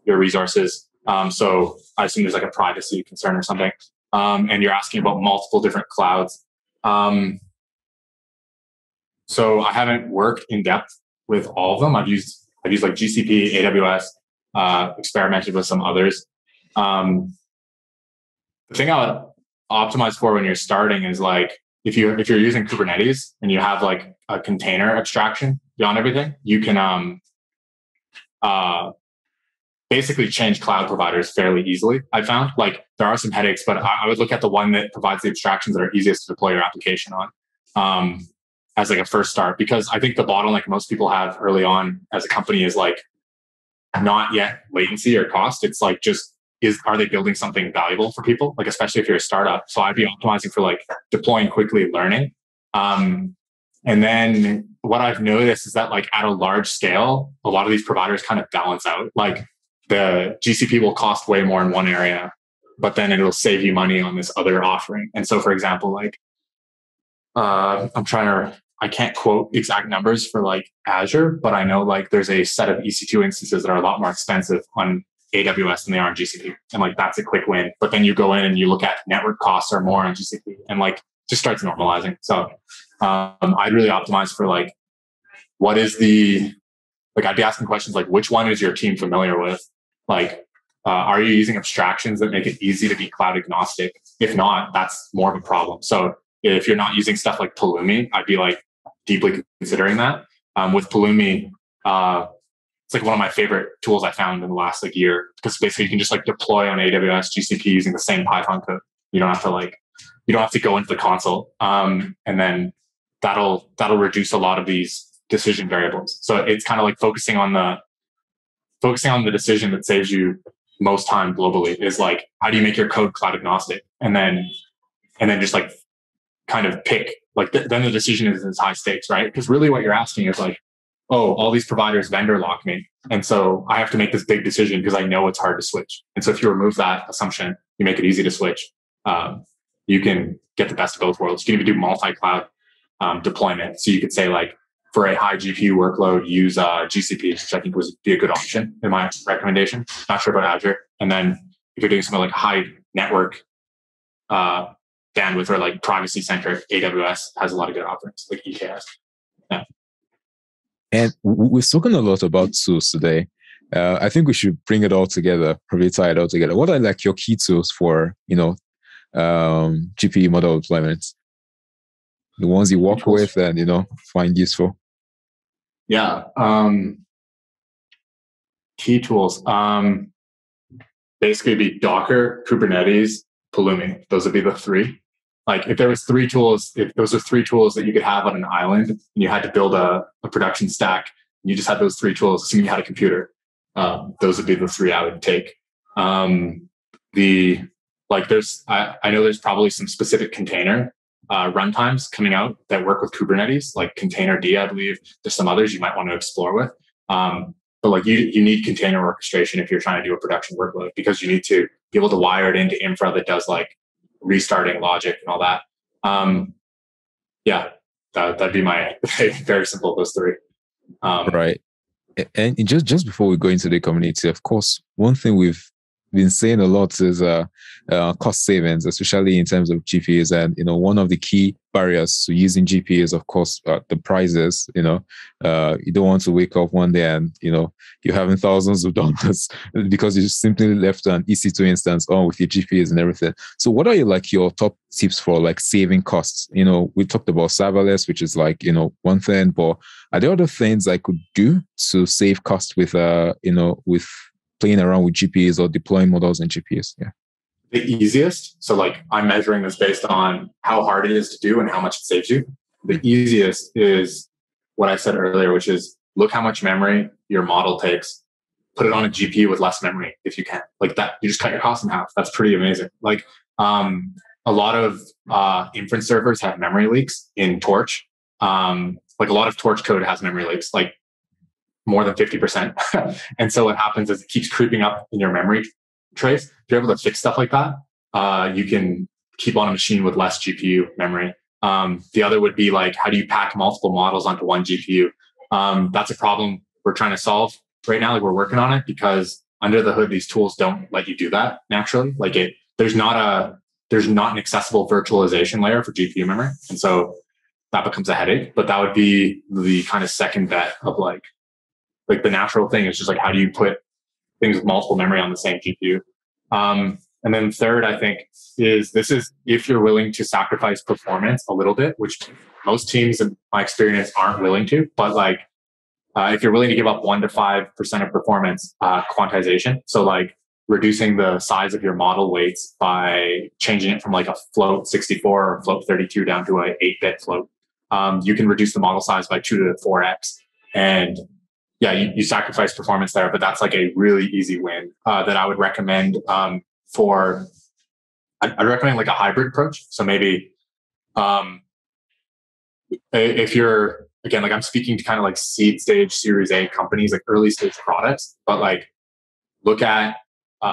your resources. So I assume there's like a privacy concern or something. And you're asking about multiple different clouds. So I haven't worked in depth with all of them. I've used like GCP, AWS, experimented with some others. The thing I would optimize for when you're starting is like, if you're using Kubernetes and you have like a container abstraction beyond everything, you can basically change cloud providers fairly easily. I found like there are some headaches, but I would look at the one that provides the abstractions that are easiest to deploy your application on as like a first start, because I think the bottleneck most people have early on as a company is like not yet latency or cost. It's like just are they building something valuable for people? Like, especially if you're a startup. So I'd be optimizing for like deploying quickly, learning. And then what I've noticed is that like at a large scale, a lot of these providers kind of balance out. Like the GCP will cost way more in one area, but then it'll save you money on this other offering. And so, for example, like I can't quote exact numbers for like Azure, but I know like there's a set of EC2 instances that are a lot more expensive on AWS than they are on GCP. And like, that's a quick win. But then you go in and you look at network costs are more on GCP and like just starts normalizing. So I'd really optimize for like, what is I'd be asking questions like, which one is your team familiar with? Like, are you using abstractions that make it easy to be cloud agnostic? If not, that's more of a problem. So if you're not using stuff like Pulumi, I'd be like deeply considering that. With Pulumi, it's like one of my favorite tools I found in the last like year, because basically you can just like deploy on AWS GCP using the same Python code. You don't have to go into the console. And then that'll reduce a lot of these decision variables. So it's kind of like focusing on the decision that saves you most time globally is like, how do you make your code cloud agnostic? And then just like kind of pick, like then the decision is high stakes, right? Because really what you're asking is like, oh, all these providers vendor lock me. And so I have to make this big decision because I know it's hard to switch. And so if you remove that assumption, you make it easy to switch. You can get the best of both worlds. You can even do multi-cloud deployment. So you could say like, for a high GPU workload, use GCP, which I think would be a good option in my recommendation. Not sure about Azure. And then if you're doing something like high network bandwidth or like privacy centric, AWS has a lot of good offerings, like EKS. Yeah. And we've spoken a lot about tools today. I think we should bring it all together, probably tie it all together. What are like your key tools for, GPU model deployments? The ones you work with and, find useful. Yeah. Key tools. Basically be Docker, Kubernetes, Pulumi. Those would be the three. Like if there was three tools, if those are three tools that you could have on an island and you had to build a production stack, and you just had those three tools, assuming you had a computer, those would be the three I would take. I know there's probably some specific container runtimes coming out that work with Kubernetes, like Containerd, I believe. There's some others you might want to explore with. But like you need container orchestration if you're trying to do a production workload, because you need to be able to wire it into infra that does like restarting logic and all that. That'd be my very simple, those three. Right. And just before we go into the community, of course, one thing we've been saying a lot is cost savings, especially in terms of GPUs. And, one of the key barriers to using GPUs, of course, the prices. You don't want to wake up one day and, you're having thousands of dollars because you simply left an EC2 instance on with your GPUs and everything. So what are your top tips for like saving costs? We talked about serverless, which is like, one thing, but are there other things I could do to save costs with, with playing around with GPUs or deploying models in GPUs? Yeah. The easiest. So like I'm measuring this based on how hard it is to do and how much it saves you. The easiest is what I said earlier, which is look how much memory your model takes, put it on a GPU with less memory if you can. Like that, you just cut your costs in half. That's pretty amazing. Like a lot of inference servers have memory leaks in Torch. Like a lot of Torch code has memory leaks, like more than 50%. And so what happens is it keeps creeping up in your memory trace. If you're able to fix stuff like that, you can keep on a machine with less GPU memory. The other would be like, how do you pack multiple models onto one GPU? That's a problem we're trying to solve right now. Like we're working on it because under the hood, these tools don't let you do that naturally. Like there's not an accessible virtualization layer for GPU memory. And so that becomes a headache, but that would be the kind of second bet of like the natural thing is just like, how do you put things with multiple memory on the same GPU? And then third, I think is if you're willing to sacrifice performance a little bit, which most teams in my experience aren't willing to, but like, if you're willing to give up 1% to 5% of performance, quantization. So like reducing the size of your model weights by changing it from like a float 64 or float 32 down to a 8-bit float. You can reduce the model size by 2 to 4x. And yeah, you sacrifice performance there, but that's like a really easy win that I would recommend I'd recommend like a hybrid approach. So maybe if you're, again, like I'm speaking to kind of like seed stage, Series A companies, like early stage products, but like look at,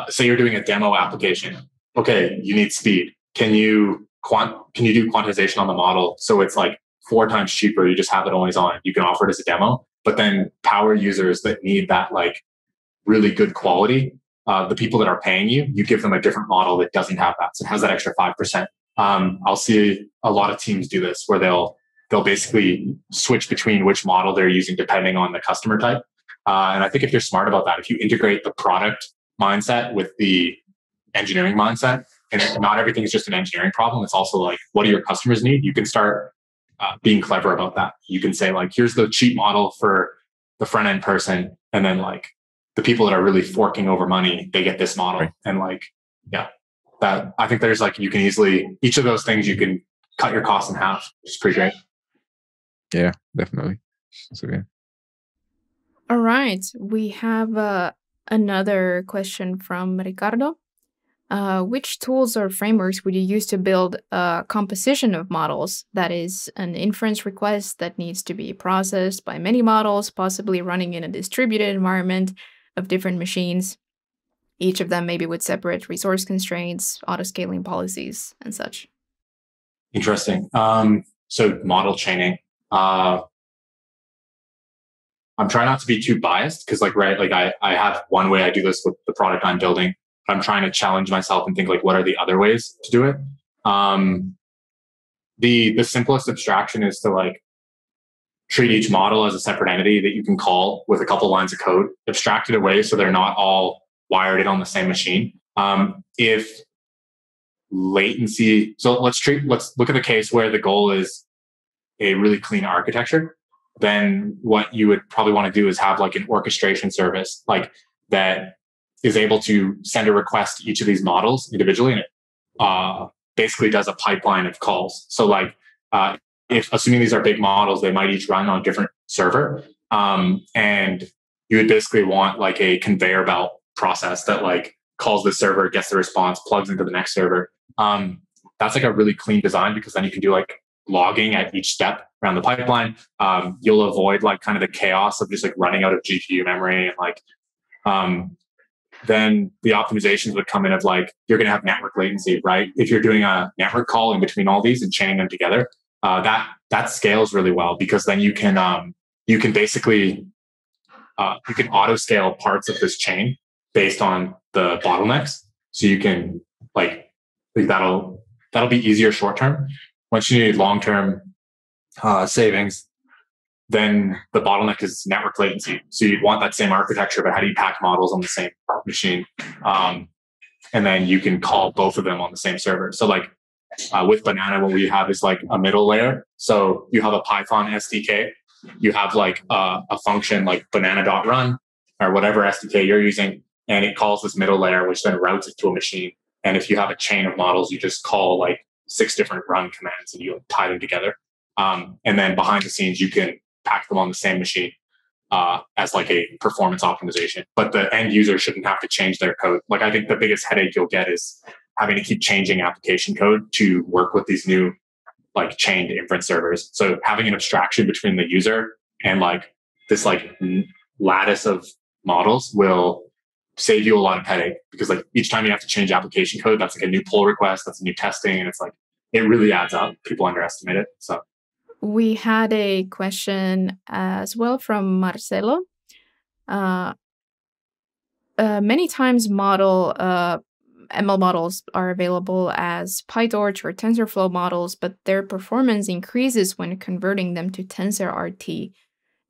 say you're doing a demo application. Okay, you need speed. Can you do quantization on the model so it's like 4 times cheaper? You just have it always on. You can offer it as a demo. But then power users that need that like really good quality, the people that are paying you give them a different model that doesn't have that. So it has that extra 5%. I'll see a lot of teams do this where they'll basically switch between which model they're using depending on the customer type. And I think if you're smart about that, if you integrate the product mindset with the engineering mindset, and not everything is just an engineering problem, it's also like, what do your customers need? You can start being clever about that. You can say like, here's the cheap model for the front end person. And then like the people that are really forking over money, they get this model. Right. And like, yeah, that I think there's like, you can easily, each of those things, you can cut your costs in half, which is pretty great. Yeah, definitely. So yeah. All right. We have another question from Ricardo. Which tools or frameworks would you use to build a composition of models? That is, an inference request that needs to be processed by many models, possibly running in a distributed environment of different machines, each of them maybe with separate resource constraints, auto-scaling policies, and such. Interesting. So model chaining. I'm trying not to be too biased because I have one way I do this with the product I'm building. I'm trying to challenge myself and think like, what are the other ways to do it? The simplest abstraction is to like treat each model as a separate entity that you can call with a couple lines of code, abstract it away so they're not all wired in on the same machine. If latency, so let's look at the case where the goal is a really clean architecture. Then what you would probably want to do is have like an orchestration service like that is able to send a request to each of these models individually, and it basically does a pipeline of calls. So like if assuming these are big models, they might each run on a different server, and you would basically want like a conveyor belt process that like calls the server, gets the response, plugs into the next server. That's like a really clean design because then you can do like logging at each step around the pipeline. You'll avoid like kind of the chaos of just like running out of GPU memory and like then the optimizations would come in of like you're going to have network latency, right? If you're doing a network call in between all these and chaining them together, that scales really well because then you can basically you can auto scale parts of this chain based on the bottlenecks. So you can like that'll be easier short term. Once you need long term savings, then the bottleneck is network latency. So you'd want that same architecture, but how do you pack models on the same machine? And then you can call both of them on the same server. So like with Banana, what we have is like a middle layer. So you have a Python SDK. You have like a function like banana.run or whatever SDK you're using. And it calls this middle layer, which then routes it to a machine. And if you have a chain of models, you just call like 6 different run commands and you tie them together. And then behind the scenes, you can pack them on the same machine as like a performance optimization. But the end user shouldn't have to change their code. Like I think the biggest headache you'll get is having to keep changing application code to work with these new like chained inference servers. So having an abstraction between the user and like this like lattice of models will save you a lot of headache because like each time you have to change application code, that's like a new pull request, that's a new testing, and it's like it really adds up. People underestimate it. So we had a question as well from Marcelo. Many times ML models are available as PyTorch or TensorFlow models, but their performance increases when converting them to Tensor RT.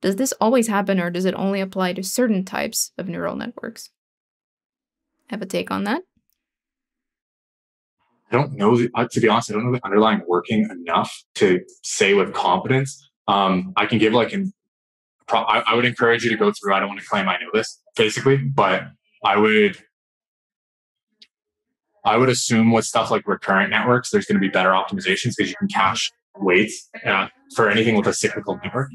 Does this always happen, or does it only apply to certain types of neural networks? Have a take on that? I don't know, to be honest, I don't know the underlying working enough to say with confidence. I can give like I would encourage you to go through. I don't want to claim I know this basically, but I would assume with stuff like recurrent networks, there's going to be better optimizations because you can cache weights for anything with a cyclical network.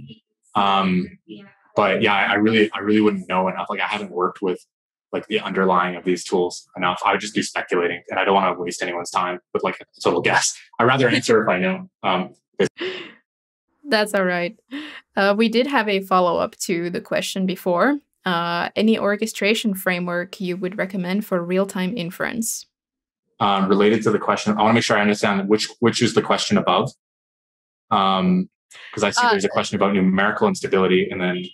But yeah, I really wouldn't know enough. Like I haven't worked with like the underlying of these tools enough. I would just be speculating, and I don't want to waste anyone's time with like a total guess. I'd rather answer if I know. That's all right. We did have a follow-up to the question before. Any orchestration framework you would recommend for real-time inference? Related to the question, I want to make sure I understand which is the question above. Because I see there's a question about numerical instability, and then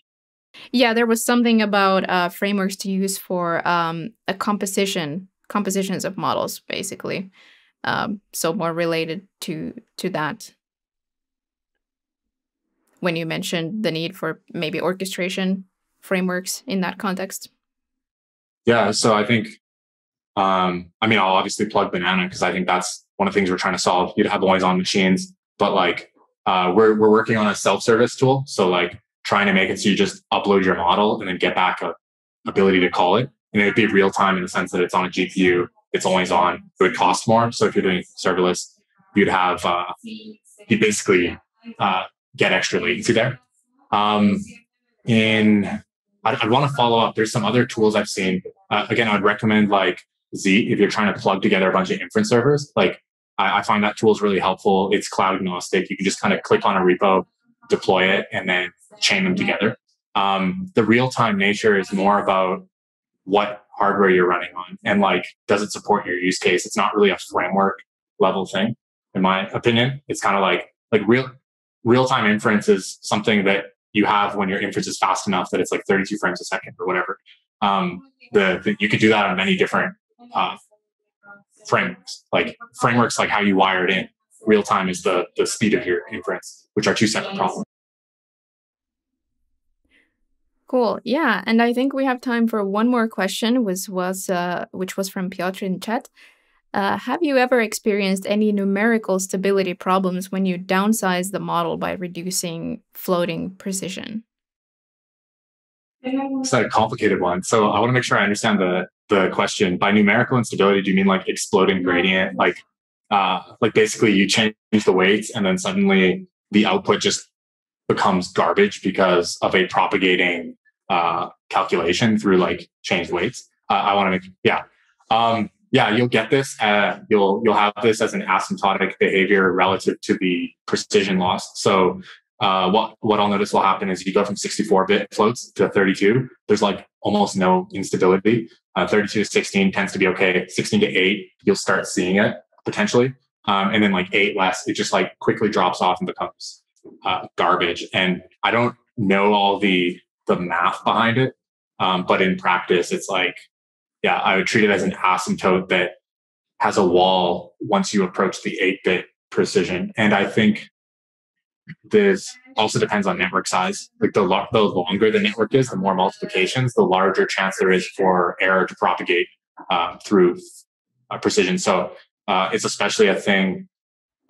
yeah, there was something about frameworks to use for a compositions of models, basically. So more related to that. When you mentioned the need for maybe orchestration frameworks in that context. Yeah, so I think, I mean, I'll obviously plug Banana because I think that's one of the things we're trying to solve. You'd have always-on machines, but like we're working on a self-service tool. So like trying to make it so you just upload your model and then get back a ability to call it, and it would be real time in the sense that it's on a GPU, it's always on. It would cost more. So if you're doing serverless, you'd have you basically get extra latency there. I'd want to follow up. There's some other tools I've seen. Again, I would recommend like Z if you're trying to plug together a bunch of inference servers. Like I find that tool is really helpful. It's cloud agnostic. You can just kind of click on a repo, deploy it, and then chain them together. The real-time nature is more about what hardware you're running on and like, does it support your use case? It's not really a framework level thing, in my opinion. It's kind of like real-time inference is something that you have when your inference is fast enough that it's like 32 frames a second or whatever. You could do that on many different frameworks. Like frameworks, like how you wire it in. Real time is the speed of your inference, which are two separate problems. Cool. Yeah, and I think we have time for one more question, which was from Piotr in chat. Have you ever experienced any numerical stability problems when you downsize the model by reducing floating precision? It's a complicated one. So I want to make sure I understand the question. By numerical instability, do you mean like exploding gradient? Like basically you change the weights and then suddenly the output just becomes garbage because of a propagating calculation through like changed weights. I want to make, you'll get this. You'll have this as an asymptotic behavior relative to the precision loss. So what I'll notice will happen is you go from 64-bit floats to 32. There's like almost no instability. 32 to 16 tends to be okay. 16 to 8, you'll start seeing it potentially. And then like 8 less, it just like quickly drops off and becomes garbage. And I don't know all the math behind it. But in practice, it's like, I would treat it as an asymptote that has a wall once you approach the 8-bit precision. And I think this also depends on network size. Like the longer the network is, the more multiplications, the larger chance there is for error to propagate through precision. So it's especially a thing,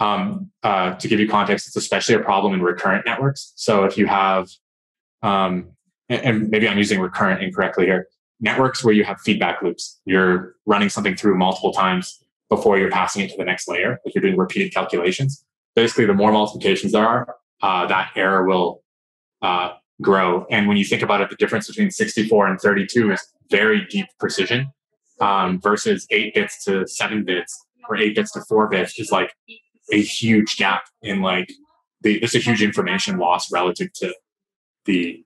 to give you context, it's especially a problem in recurrent networks. So if you have, and maybe I'm using recurrent incorrectly here, networks where you have feedback loops, you're running something through multiple times before you're passing it to the next layer, like you're doing repeated calculations. Basically, the more multiplications there are, that error will grow. And when you think about it, the difference between 64 and 32 is very deep precision versus 8 bits to 7 bits or 8 bits to 4 bits is like a huge gap in like there's a huge information loss relative to the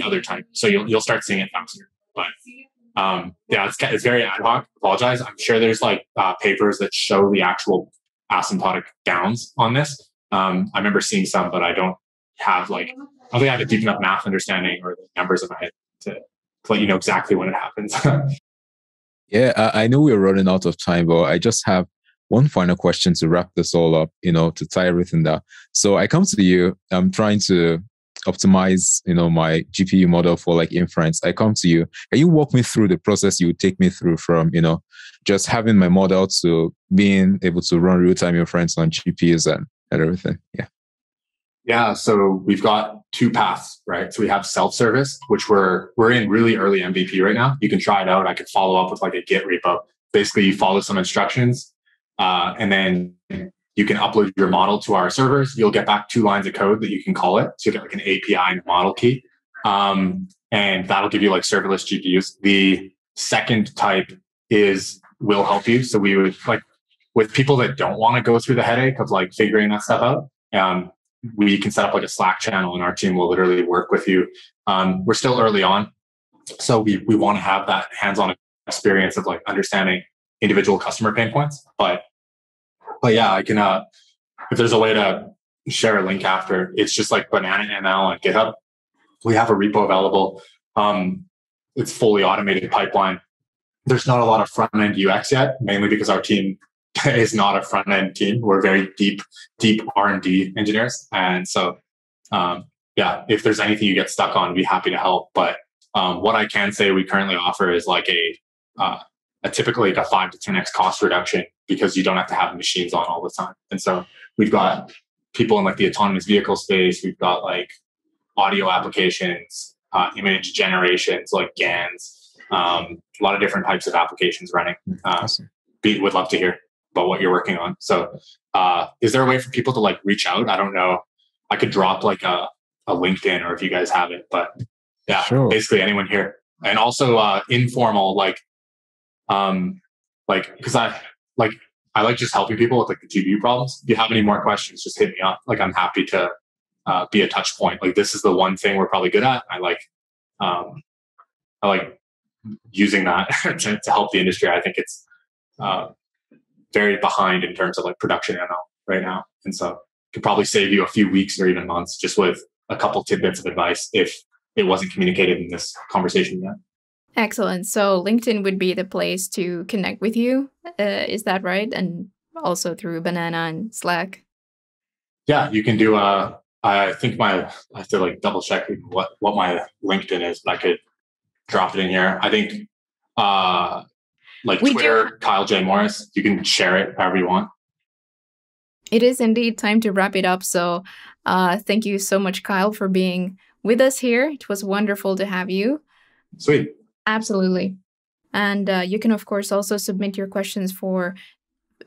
other type. So you'll start seeing it faster. But it's very ad hoc. Apologize. I'm sure there's like papers that show the actual asymptotic downs on this. I remember seeing some, but I don't think I have a deep enough math understanding or the numbers in my head to let you know exactly when it happens. I know we're running out of time, but I just have one final question to wrap this all up, to tie everything down. So I come to you, I'm trying to optimize, my GPU model for like inference. I come to you. Can you walk me through the process you would take me through from, just having my model to being able to run real-time inference on GPUs and everything? Yeah. So we've got 2 paths, right? So we have self-service, which we're in really early MVP right now. You can try it out. I could follow up with like a Git repo. Basically, you follow some instructions, and then you can upload your model to our servers. You'll get back 2 lines of code that you can call it. So you get like an API and a model key. And that'll give you like serverless GPUs. The second type will help you. So we would like with people that don't want to go through the headache of like figuring that stuff out. We can set up like a Slack channel and our team will literally work with you. We're still early on. So we want to have that hands-on experience of like understanding individual customer pain points. But yeah, I can, if there's a way to share a link after, it's just like Banana ML on GitHub. We have a repo available. It's fully automated pipeline. There's not a lot of front-end UX yet, mainly because our team is not a front-end team. We're very deep R&D engineers. And so, if there's anything you get stuck on, I'd be happy to help. But what I can say we currently offer is like a typically like a 5 to 10x cost reduction because you don't have to have machines on all the time. And so we've got people in like the autonomous vehicle space. We've got like audio applications, image generations, like GANs, a lot of different types of applications running. Awesome. Would love to hear about what you're working on. So is there a way for people to like reach out? I don't know. I could drop like a a LinkedIn or if you guys have it. But yeah, Sure. basically anyone here. And also informal, because I like just helping people with like the GPU problems. If you have any more questions, just hit me up. Like I'm happy to be a touch point. Like this is the one thing we're probably good at. I like using that to help the industry. I think it's very behind in terms of like production ML right now, and so could probably save you a few weeks or even months just with a couple tidbits of advice if it wasn't communicated in this conversation yet. Excellent. So LinkedIn would be the place to connect with you. Is that right? And also through Banana and Slack. Yeah, you can do. I think I have to like double check what my LinkedIn is, but I could drop it in here. I think Twitter, Kyle J. Morris. You can share it however you want. It is indeed time to wrap it up. So thank you so much, Kyle, for being with us here. It was wonderful to have you. Sweet. Absolutely. And you can, of course, also submit your questions for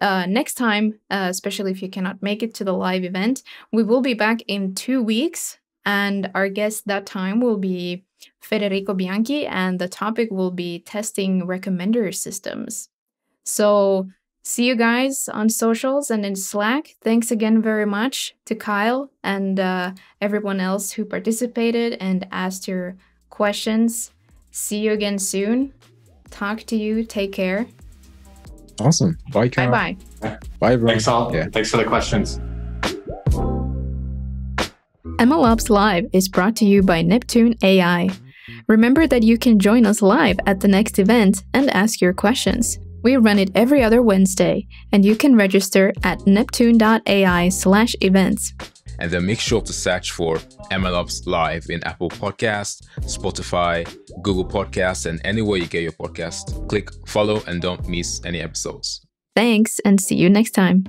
next time, especially if you cannot make it to the live event. We will be back in 2 weeks, and our guest that time will be Federico Bianchi, and the topic will be testing recommender systems. So see you guys on socials and in Slack. Thanks again very much to Kyle and everyone else who participated and asked your questions. See you again soon. Talk to you. Take care. Awesome. Bye, Kyle. Bye-bye. Bye, everyone. Thanks all. Yeah. Thanks for the questions. MLOps Live is brought to you by Neptune AI. Remember that you can join us live at the next event and ask your questions. We run it every other Wednesday, and you can register at neptune.ai/events. And then make sure to search for MLOps Live in Apple Podcasts, Spotify, Google Podcasts, and anywhere you get your podcast. Click follow and don't miss any episodes. Thanks, and see you next time.